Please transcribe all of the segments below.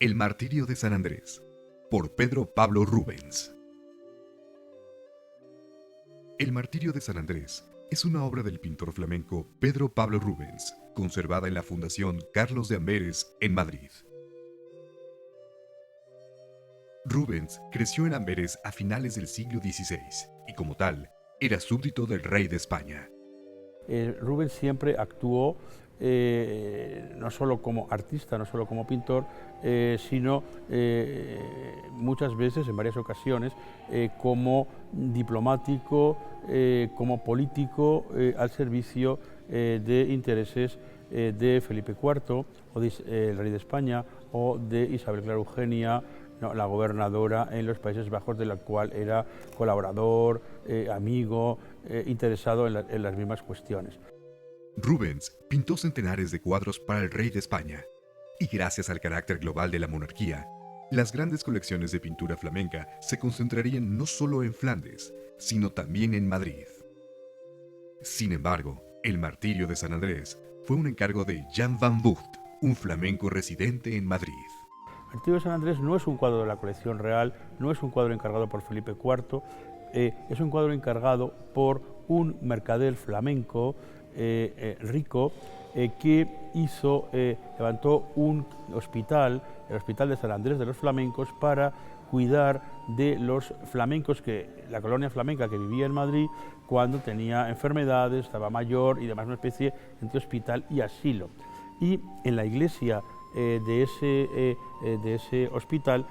El martirio de San Andrés, por Pedro Pablo Rubens. El martirio de San Andrés es una obra del pintor flamenco Pedro Pablo Rubens, conservada en la Fundación Carlos de Amberes, en Madrid. Rubens creció en Amberes a finales del siglo XVI y, como tal, era súbdito del rey de España. Rubens siempre actuó no solo como artista, no solo como pintor, sino muchas veces, en varias ocasiones, como diplomático, como político al servicio de intereses de Felipe IV, o el rey de España, o de Isabel Clara Eugenia, no, la gobernadora en los Países Bajos, de la cual era colaborador, amigo, interesado en las mismas cuestiones. Rubens pintó centenares de cuadros para el rey de España, y gracias al carácter global de la monarquía, las grandes colecciones de pintura flamenca se concentrarían no solo en Flandes, sino también en Madrid. Sin embargo, el martirio de San Andrés fue un encargo de Jan van Vught, un flamenco residente en Madrid. El martirio de San Andrés no es un cuadro de la colección real, no es un cuadro encargado por Felipe IV, es un cuadro encargado por un mercader flamenco rico que levantó un hospital, el Hospital de San Andrés de los Flamencos, para cuidar de los flamencos, la colonia flamenca que vivía en Madrid cuando tenía enfermedades, estaba mayor y demás, una especie entre hospital y asilo. Y en la iglesia de ese hospital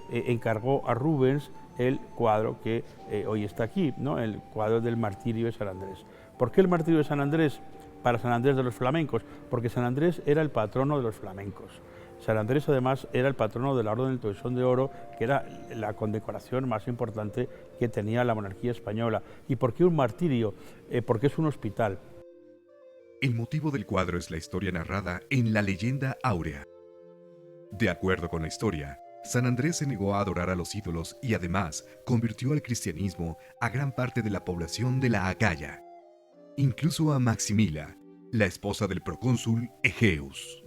encargó a Rubens el cuadro que hoy está aquí, ¿no? El cuadro del martirio de San Andrés. ¿Por qué el martirio de San Andrés para San Andrés de los flamencos? Porque San Andrés era el patrono de los flamencos. San Andrés además era el patrono de la Orden del Toisón de Oro, que era la condecoración más importante que tenía la monarquía española. ¿Y por qué un martirio? Porque es un hospital. El motivo del cuadro es la historia narrada en la Leyenda Áurea. De acuerdo con la historia, San Andrés se negó a adorar a los ídolos y además convirtió al cristianismo a gran parte de la población de la Acaya, incluso a Maximila, la esposa del procónsul Egeus.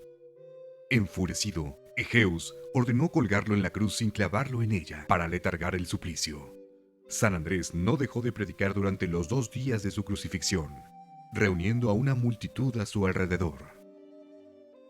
Enfurecido, Egeus ordenó colgarlo en la cruz sin clavarlo en ella para letargar el suplicio. San Andrés no dejó de predicar durante los 2 días de su crucifixión, reuniendo a una multitud a su alrededor.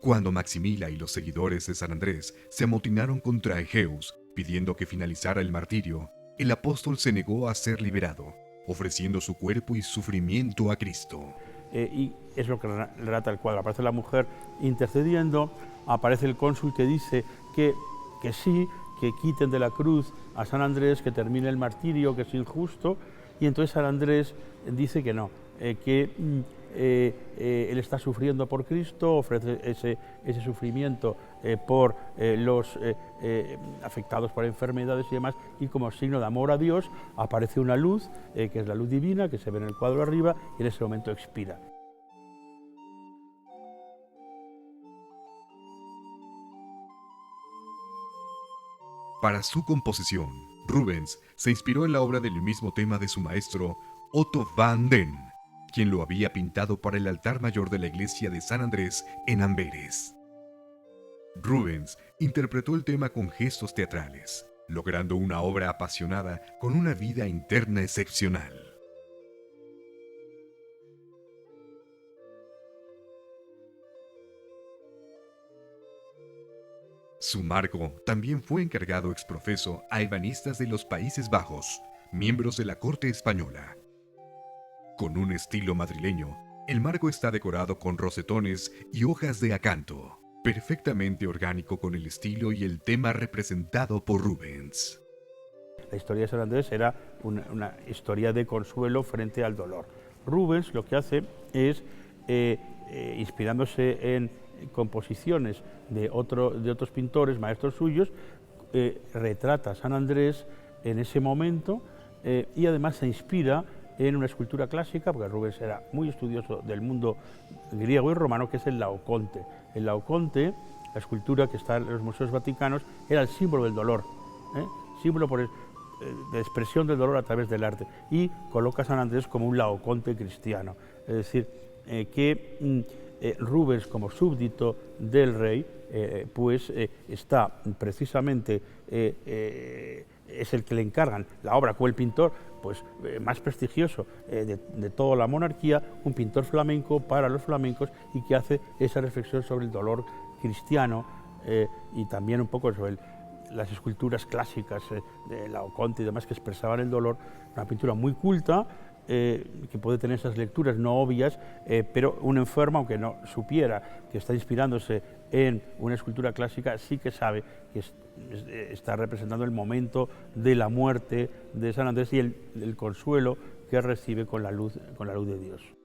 Cuando Maximila y los seguidores de San Andrés se amotinaron contra Egeus, pidiendo que finalizara el martirio, el apóstol se negó a ser liberado, ofreciendo su cuerpo y sufrimiento a Cristo. Y es lo que relata el cuadro. Aparece la mujer intercediendo, aparece el cónsul que dice que sí, que quiten de la cruz a San Andrés, que termine el martirio, que es injusto, y entonces San Andrés dice que no, que él está sufriendo por Cristo, ofrece ese sufrimiento por los afectados por enfermedades y demás, y como signo de amor a Dios aparece una luz, que es la luz divina, que se ve en el cuadro arriba, y en ese momento expira. Para su composición, Rubens se inspiró en la obra del mismo tema de su maestro Otto van Den, quien lo había pintado para el altar mayor de la iglesia de San Andrés en Amberes. Rubens interpretó el tema con gestos teatrales, logrando una obra apasionada con una vida interna excepcional. Su marco también fue encargado ex profeso a ebanistas de los Países Bajos, miembros de la corte española. Con un estilo madrileño, el marco está decorado con rosetones y hojas de acanto, perfectamente orgánico con el estilo y el tema representado por Rubens. La historia de San Andrés era una historia de consuelo frente al dolor. Rubens lo que hace es, inspirándose en composiciones de otros pintores, maestros suyos, retrata a San Andrés en ese momento y además se inspira en una escultura clásica, porque Rubens era muy estudioso del mundo griego y romano, que es el Laoconte. El Laoconte, la escultura que está en los museos vaticanos, era el símbolo del dolor, símbolo de expresión del dolor a través del arte, y coloca a San Andrés como un Laoconte cristiano, es decir, que Rubens, como súbdito del rey, está precisamente, es el que le encargan la obra con el pintor más prestigioso de toda la monarquía, un pintor flamenco para los flamencos, y que hace esa reflexión sobre el dolor cristiano y también un poco sobre las esculturas clásicas de Laoconte y demás que expresaban el dolor. Una pintura muy culta, que puede tener esas lecturas no obvias, pero un enfermo, aunque no supiera que está inspirándose en una escultura clásica, sí que sabe que está representando el momento de la muerte de San Andrés y el consuelo que recibe con la luz de Dios.